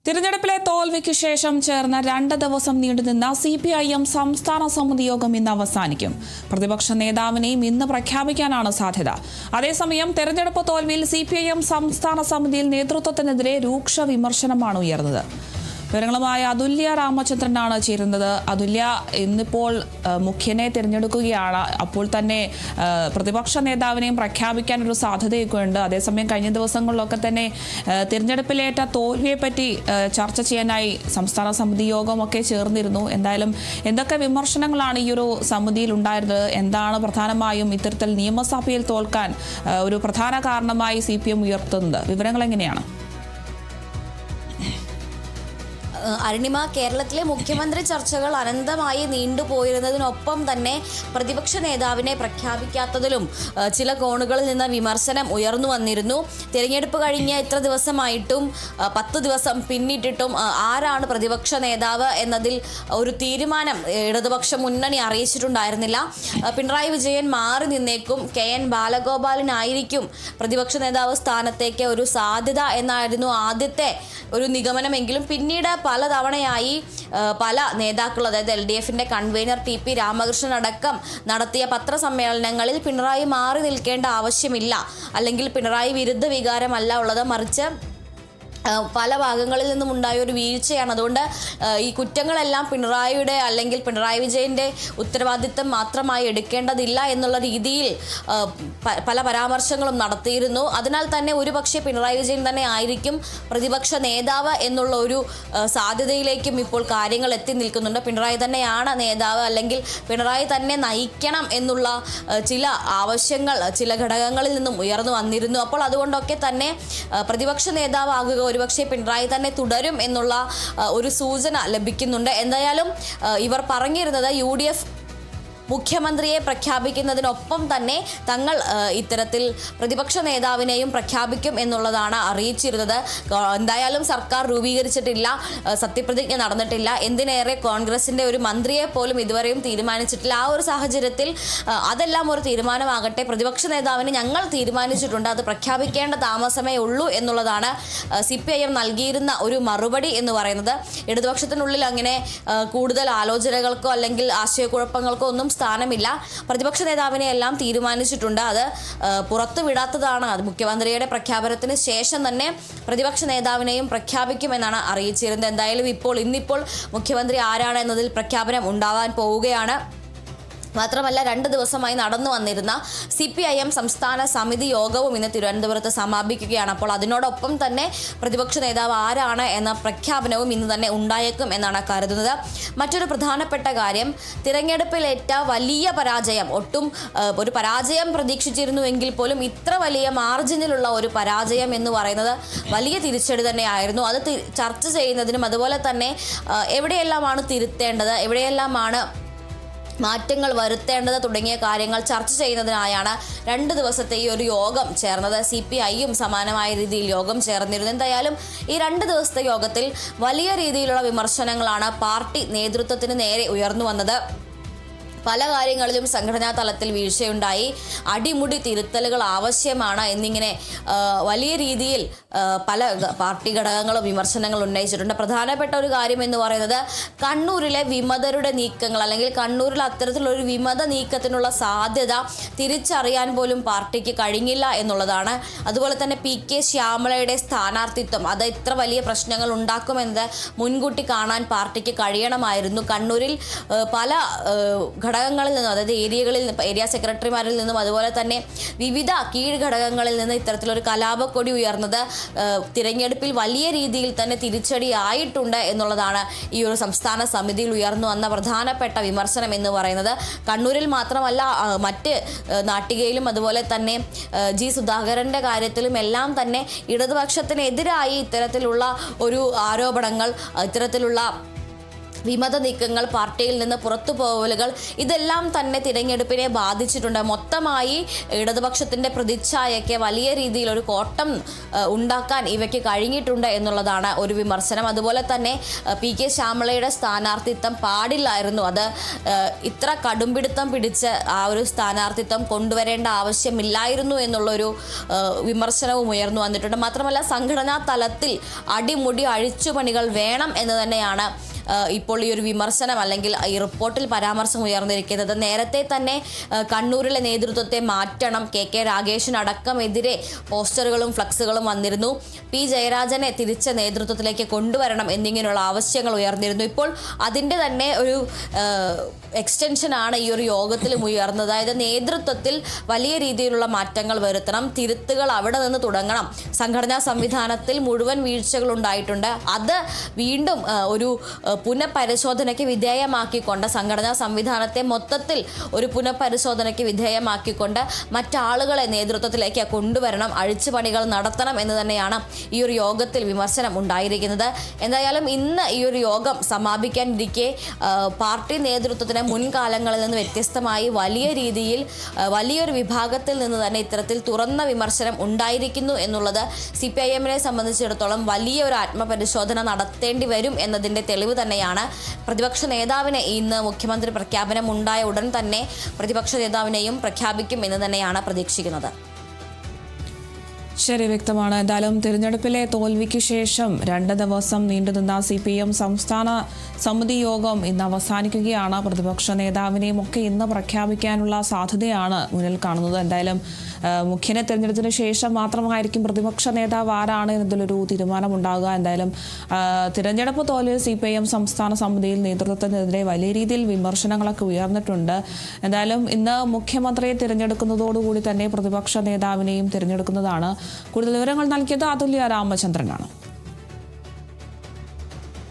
തിരഞ്ഞെടുപ്പിലെ തോൽവിക്ക് ശേഷം ചേർന്ന 2 ദിവസം നീണ്ടുനിന്ന CPIM സംസ്ഥാന സമിതി യോഗം ഇന്ന് അവസാനിക്കും. പ്രതിപക്ഷ നേതാവിനെയും ഇന്ന് പ്രഖ്യാപിക്കാനാണ് സാധ്യത. അതേസമയം തെരഞ്ഞെടുപ്പ് തോൽവിയിൽ CPIM സംസ്ഥാന സമിതിയിൽ നേതൃത്വത്തിനെതിരെ രൂക്ഷ വിമർശനമാണ് ഉയർന്നത്. വിവരങ്ങളുമായി അതുല്യ രാമചന്ദ്രനാണ് ചേരുന്നത്. അതുല്യ, ഇന്നിപ്പോൾ മുഖ്യനെ തിരഞ്ഞെടുക്കുകയാണ്. അപ്പോൾ തന്നെ പ്രതിപക്ഷ നേതാവിനെയും പ്രഖ്യാപിക്കാനൊരു സാധ്യതയൊക്കെ ഉണ്ട്. അതേസമയം കഴിഞ്ഞ ദിവസങ്ങളിലൊക്കെ തന്നെ തിരഞ്ഞെടുപ്പിലേറ്റ തോൽവിയെപ്പറ്റി ചർച്ച ചെയ്യാനായി സംസ്ഥാന സമിതി യോഗമൊക്കെ ചേർന്നിരുന്നു. എന്തായാലും എന്തൊക്കെ വിമർശനങ്ങളാണ് ഈ ഒരു സമിതിയിൽ ഉണ്ടായിരുന്നത്? എന്താണ് പ്രധാനമായും ഇത്തരത്തിൽ നിയമസഭയിൽ തോൽക്കാൻ ഒരു പ്രധാന കാരണമായി CPM ഉയർത്തുന്നത്? വിവരങ്ങൾ എങ്ങനെയാണ്? അരുണിമ, കേരളത്തിലെ മുഖ്യമന്ത്രി ചർച്ചകൾ അനന്തമായി നീണ്ടുപോയിരുന്നതിനൊപ്പം തന്നെ പ്രതിപക്ഷ നേതാവിനെ പ്രഖ്യാപിക്കാത്തതിലും ചില കോണുകളിൽ നിന്ന് വിമർശനം ഉയർന്നു വന്നിരുന്നു. തിരഞ്ഞെടുപ്പ് കഴിഞ്ഞ ഇത്ര ദിവസമായിട്ടും 10 ദിവസം പിന്നിട്ടിട്ടും ആരാണ് പ്രതിപക്ഷ നേതാവ് എന്നതിൽ ഒരു തീരുമാനം ഇടതുപക്ഷ മുന്നണി അറിയിച്ചിട്ടുണ്ടായിരുന്നില്ല. പിണറായി വിജയൻ മാറി നിന്നേക്കും, KN ബാലഗോപാലനായിരിക്കും പ്രതിപക്ഷ നേതാവ് സ്ഥാനത്തേക്ക് ഒരു സാധ്യത എന്നായിരുന്നു ആദ്യത്തെ ഒരു നിഗമനമെങ്കിലും പിന്നീട് പലതവണയായി പല നേതാക്കൾ, അതായത് LDFന്റെ കൺവീനർ TP രാമകൃഷ്ണൻ അടക്കം നടത്തിയ പത്രസമ്മേളനങ്ങളിൽ പിണറായി മാറി നിൽക്കേണ്ട ആവശ്യമില്ല, അല്ലെങ്കിൽ പിണറായി വിരുദ്ധ വികാരമല്ല ഉള്ളത്, മറിച്ച് പല ഭാഗങ്ങളിൽ നിന്നും ഉണ്ടായ ഒരു വീഴ്ചയാണ്. അതുകൊണ്ട് ഈ കുറ്റങ്ങളെല്ലാം പിണറായിയുടെ അല്ലെങ്കിൽ പിണറായി വിജയൻ്റെ ഉത്തരവാദിത്തം മാത്രമായി എടുക്കേണ്ടതില്ല എന്നുള്ള രീതിയിൽ പല പരാമർശങ്ങളും നടത്തിയിരുന്നു. അതിനാൽ തന്നെ ഒരുപക്ഷെ പിണറായി വിജയൻ തന്നെ ആയിരിക്കും പ്രതിപക്ഷ നേതാവ് എന്നുള്ള ഒരു സാധ്യതയിലേക്കും ഇപ്പോൾ കാര്യങ്ങൾ എത്തി നിൽക്കുന്നുണ്ട്. പിണറായി തന്നെയാണ് നേതാവ്, അല്ലെങ്കിൽ പിണറായി തന്നെ നയിക്കണം എന്നുള്ള ചില ആവശ്യങ്ങൾ ചില ഘടകങ്ങളിൽ നിന്നും ഉയർന്നു വന്നിരുന്നു. അപ്പോൾ അതുകൊണ്ടൊക്കെ തന്നെ പ്രതിപക്ഷ നേതാവാകുക ഒരുപക്ഷെ പിണറായി തന്നെ തുടരും എന്നുള്ള ഒരു സൂചന ലഭിക്കുന്നുണ്ട്. എന്തായാലും ഇവർ പറഞ്ഞിരുന്നത് UDF മുഖ്യമന്ത്രിയെ പ്രഖ്യാപിക്കുന്നതിനൊപ്പം തന്നെ തങ്ങൾ ഇത്തരത്തിൽ പ്രതിപക്ഷ നേതാവിനെയും പ്രഖ്യാപിക്കും എന്നുള്ളതാണ് അറിയിച്ചിരുന്നത്. എന്തായാലും സർക്കാർ രൂപീകരിച്ചിട്ടില്ല, സത്യപ്രതിജ്ഞ നടന്നിട്ടില്ല, എന്തിനേറെ കോൺഗ്രസിൻ്റെ ഒരു മന്ത്രിയെ പോലും ഇതുവരെയും തീരുമാനിച്ചിട്ടില്ല. ആ ഒരു സാഹചര്യത്തിൽ അതെല്ലാം ഒരു തീരുമാനമാകട്ടെ, പ്രതിപക്ഷ നേതാവിനെ ഞങ്ങൾ തീരുമാനിച്ചിട്ടുണ്ട്, അത് പ്രഖ്യാപിക്കേണ്ട താമസമേ ഉള്ളൂ എന്നുള്ളതാണ് CPIM നൽകിയിരുന്ന ഒരു മറുപടി എന്ന് പറയുന്നത്. ഇടതുപക്ഷത്തിനുള്ളിൽ അങ്ങനെ കൂടുതൽ ആലോചനകൾക്കോ അല്ലെങ്കിൽ ആശയക്കുഴപ്പങ്ങൾക്കോ ഒന്നും സ്ഥാനമില്ല. പ്രതിപക്ഷ നേതാവിനെ എല്ലാം തീരുമാനിച്ചിട്ടുണ്ട്, അത് പുറത്തു വിടാത്തതാണ്. അത് മുഖ്യമന്ത്രിയുടെ പ്രഖ്യാപനത്തിന് ശേഷം തന്നെ പ്രതിപക്ഷ നേതാവിനെയും പ്രഖ്യാപിക്കുമെന്നാണ് അറിയിച്ചിരുന്നത്. എന്തായാലും ഇന്നിപ്പോൾ മുഖ്യമന്ത്രി ആരാണ് എന്നതിൽ പ്രഖ്യാപനം ഉണ്ടാവാൻ പോവുകയാണ്. മാത്രമല്ല 2 ദിവസമായി നടന്നു വന്നിരുന്ന CPIM സംസ്ഥാന സമിതി യോഗവും ഇന്ന് തിരുവനന്തപുരത്ത് സമാപിക്കുകയാണ്. അപ്പോൾ അതിനോടൊപ്പം തന്നെ പ്രതിപക്ഷ നേതാവ് ആരാണ് എന്ന പ്രഖ്യാപനവും ഇന്ന് തന്നെ ഉണ്ടായേക്കും എന്നാണ് കരുതുന്നത്. മറ്റൊരു പ്രധാനപ്പെട്ട കാര്യം, തിരഞ്ഞെടുപ്പിലേറ്റ വലിയ പരാജയം, ഒട്ടും ഒരു പരാജയം പ്രതീക്ഷിച്ചിരുന്നുവെങ്കിൽ പോലും ഇത്ര വലിയ മാർജിനിലുള്ള ഒരു പരാജയം എന്ന് പറയുന്നത് വലിയ തിരിച്ചടി തന്നെയായിരുന്നു. അത് ചർച്ച ചെയ്യുന്നതിനും അതുപോലെ തന്നെ എവിടെയെല്ലാമാണ് തിരുത്തേണ്ടത്, എവിടെയെല്ലാമാണ് മാറ്റങ്ങൾ വരുത്തേണ്ടത് തുടങ്ങിയ കാര്യങ്ങൾ ചർച്ച ചെയ്യുന്നതിനായാണ് 2 ദിവസത്തെ ഈ ഒരു യോഗം ചേർന്നത്. CPIയും സമാനമായ രീതിയിൽ യോഗം ചേർന്നിരുന്നു. എന്തായാലും ഈ 2 ദിവസത്തെ യോഗത്തിൽ വലിയ രീതിയിലുള്ള വിമർശനങ്ങളാണ് പാർട്ടി നേതൃത്വത്തിന് നേരെ ഉയർന്നു വന്നത്. പല കാര്യങ്ങളിലും സംഘടനാ തലത്തിൽ വീഴ്ചയുണ്ടായി, അടിമുടി തിരുത്തലുകൾ ആവശ്യമാണ് എന്നിങ്ങനെ വലിയ രീതിയിൽ പല പാർട്ടി ഘടകങ്ങളും വിമർശനങ്ങൾ ഉന്നയിച്ചിട്ടുണ്ട്. പ്രധാനപ്പെട്ട ഒരു കാര്യം എന്ന് പറയുന്നത് കണ്ണൂരിലെ വിമതരുടെ നീക്കങ്ങൾ, അല്ലെങ്കിൽ കണ്ണൂരിൽ അത്തരത്തിലൊരു വിമത നീക്കത്തിനുള്ള സാധ്യത തിരിച്ചറിയാൻ പോലും പാർട്ടിക്ക് കഴിഞ്ഞില്ല എന്നുള്ളതാണ്. അതുപോലെ തന്നെ PK ശ്യാമളയുടെ സ്ഥാനാർത്ഥിത്വം, അത് ഇത്ര വലിയ പ്രശ്നങ്ങൾ ഉണ്ടാക്കുമെന്ന് മുൻകൂട്ടി കാണാൻ പാർട്ടിക്ക് കഴിയണമായിരുന്നു. കണ്ണൂരിൽ പല ഘടകങ്ങളിൽ നിന്നും, അതായത് ഏരിയ സെക്രട്ടറിമാരിൽ നിന്നും അതുപോലെ തന്നെ വിവിധ കീഴ്ഘടകങ്ങളിൽ നിന്ന് ഇത്തരത്തിലൊരു കലാപക്കൊടി ഉയർന്നത് തിരഞ്ഞെടുപ്പിൽ വലിയ രീതിയിൽ തന്നെ തിരിച്ചടിയായിട്ടുണ്ട് എന്നുള്ളതാണ് ഈ ഒരു സംസ്ഥാന സമിതിയിൽ ഉയർന്നു വന്ന പ്രധാനപ്പെട്ട വിമർശനം എന്ന് പറയുന്നത്. കണ്ണൂരിൽ മാത്രമല്ല, മറ്റ് നാട്ടികയിലും അതുപോലെ തന്നെ G സുധാകരൻ്റെ കാര്യത്തിലും എല്ലാം തന്നെ ഇടതുപക്ഷത്തിനെതിരായി ഇത്തരത്തിലുള്ള ഒരു ആരോപണങ്ങൾ, ഇത്തരത്തിലുള്ള വിമത നീക്കങ്ങൾ, പാർട്ടിയിൽ നിന്ന് പുറത്തു പോവലുകൾ, ഇതെല്ലാം തന്നെ തിരഞ്ഞെടുപ്പിനെ ബാധിച്ചിട്ടുണ്ട്. മൊത്തമായി ഇടതുപക്ഷത്തിൻ്റെ പ്രതിച്ഛായയ്ക്ക് വലിയ രീതിയിൽ ഒരു കോട്ടം ഉണ്ടാക്കാൻ ഇവയ്ക്ക് കഴിഞ്ഞിട്ടുണ്ട് എന്നുള്ളതാണ് ഒരു വിമർശനം. അതുപോലെ തന്നെ പി.കെ. ശ്യാമളയുടെ സ്ഥാനാർത്ഥിത്വം പാടില്ലായിരുന്നു, അത് ഇത്ര കടുംപിടുത്തം പിടിച്ച് ആ ഒരു സ്ഥാനാർത്ഥിത്വം കൊണ്ടുവരേണ്ട ആവശ്യമില്ലായിരുന്നു എന്നുള്ളൊരു വിമർശനവും ഉയർന്നു വന്നിട്ടുണ്ട്. മാത്രമല്ല സംഘടനാ തലത്തിൽ അടിമുടി അഴിച്ചുപണികൾ വേണം എന്ന് തന്നെയാണ് ഇപ്പോൾ ഈ ഒരു വിമർശനം അല്ലെങ്കിൽ ഈ റിപ്പോർട്ടിൽ പരാമർശം ഉയർന്നിരിക്കുന്നത്. നേരത്തെ തന്നെ കണ്ണൂരിലെ നേതൃത്വത്തെ മാറ്റണം, കെ രാഗേഷിനടക്കമെതിരെ പോസ്റ്ററുകളും ഫ്ലക്സുകളും വന്നിരുന്നു. പി ജയരാജനെ തിരിച്ച നേതൃത്വത്തിലേക്ക് കൊണ്ടുവരണം എന്നിങ്ങനെയുള്ള ആവശ്യങ്ങൾ ഉയർന്നിരുന്നു. ഇപ്പോൾ അതിൻ്റെ തന്നെ ഒരു എക്സ്റ്റൻഷനാണ് ഈ ഒരു യോഗത്തിലും ഉയർന്നത്. അതായത് നേതൃത്വത്തിൽ വലിയ രീതിയിലുള്ള മാറ്റങ്ങൾ വരുത്തണം, തിരുത്തുകൾ അവിടെ നിന്ന് തുടങ്ങണം. സംഘടനാ സംവിധാനത്തിൽ മുഴുവൻ വീഴ്ചകൾ ഉണ്ടായിട്ടുണ്ട്, അത് വീണ്ടും ഒരു പുനഃപരിശോധനയ്ക്ക് വിധേയമാക്കിക്കൊണ്ട് സംഘടനാ സംവിധാനത്തെ മൊത്തത്തിൽ ഒരു പുനഃപരിശോധനയ്ക്ക് വിധേയമാക്കിക്കൊണ്ട് മറ്റാളുകളെ നേതൃത്വത്തിലേക്ക് കൊണ്ടുവരണം, അഴിച്ചുപണികൾ നടത്തണം എന്ന് തന്നെയാണ് ഈ ഒരു യോഗത്തിൽ വിമർശനം ഉണ്ടായിരിക്കുന്നത്. എന്തായാലും ഇന്ന് ഈ ഒരു യോഗം സമാപിക്കാനിരിക്കെ പാർട്ടി നേതൃത്വത്തിന് മുൻകാലങ്ങളിൽ നിന്ന് വ്യത്യസ്തമായി വലിയ രീതിയിൽ വലിയൊരു വിഭാഗത്തിൽ നിന്ന് തന്നെ ഇത്തരത്തിൽ തുറന്ന വിമർശനം ഉണ്ടായിരിക്കുന്നു എന്നുള്ളത് CPIM-നെ സംബന്ധിച്ചിടത്തോളം വലിയൊരു ആത്മപരിശോധന നടത്തേണ്ടി വരും എന്നതിൻ്റെ തെളിവ് തന്നെയാണ്. പ്രതിപക്ഷ നേതാവിനെ ഇന്ന് മുഖ്യമന്ത്രി പ്രഖ്യാപനം ഉണ്ടായ ഉടൻ തന്നെ പ്രതിപക്ഷ നേതാവിനെയും പ്രഖ്യാപിക്കും എന്ന് തന്നെയാണ് പ്രതീക്ഷിക്കുന്നത്. ശരി, വ്യക്തമാണ്. എന്തായാലും തിരഞ്ഞെടുപ്പിലെ തോൽവിക്ക് ശേഷം 2 ദിവസം നീണ്ടുനിന്ന CPM സംസ്ഥാന സമിതി യോഗം ഇന്ന് അവസാനിക്കുകയാണ്. പ്രതിപക്ഷ നേതാവിനെയും ഒക്കെ ഇന്ന് പ്രഖ്യാപിക്കാനുള്ള സാധ്യതയാണ് മുന്നിൽ കാണുന്നത്. എന്തായാലും മുഖ്യനെ തിരഞ്ഞെടുത്തതിന് ശേഷം മാത്രമായിരിക്കും പ്രതിപക്ഷ നേതാവ് ആരാണ് എന്നതിലൊരു തീരുമാനമുണ്ടാകുക. എന്തായാലും തിരഞ്ഞെടുപ്പ് തോൽവിയിൽ CPIM സംസ്ഥാന സമിതിയിൽ നേതൃത്വത്തിനെതിരെ വലിയ രീതിയിൽ വിമർശനങ്ങളൊക്കെ ഉയർന്നിട്ടുണ്ട്. എന്തായാലും ഇന്ന് മുഖ്യമന്ത്രിയെ തിരഞ്ഞെടുക്കുന്നതോടുകൂടി തന്നെ പ്രതിപക്ഷ നേതാവിനെയും തിരഞ്ഞെടുക്കുന്നതാണ്. കൂടുതൽ വിവരങ്ങൾ നൽകിയത് അതുല്യ രാമചന്ദ്രനാണ്.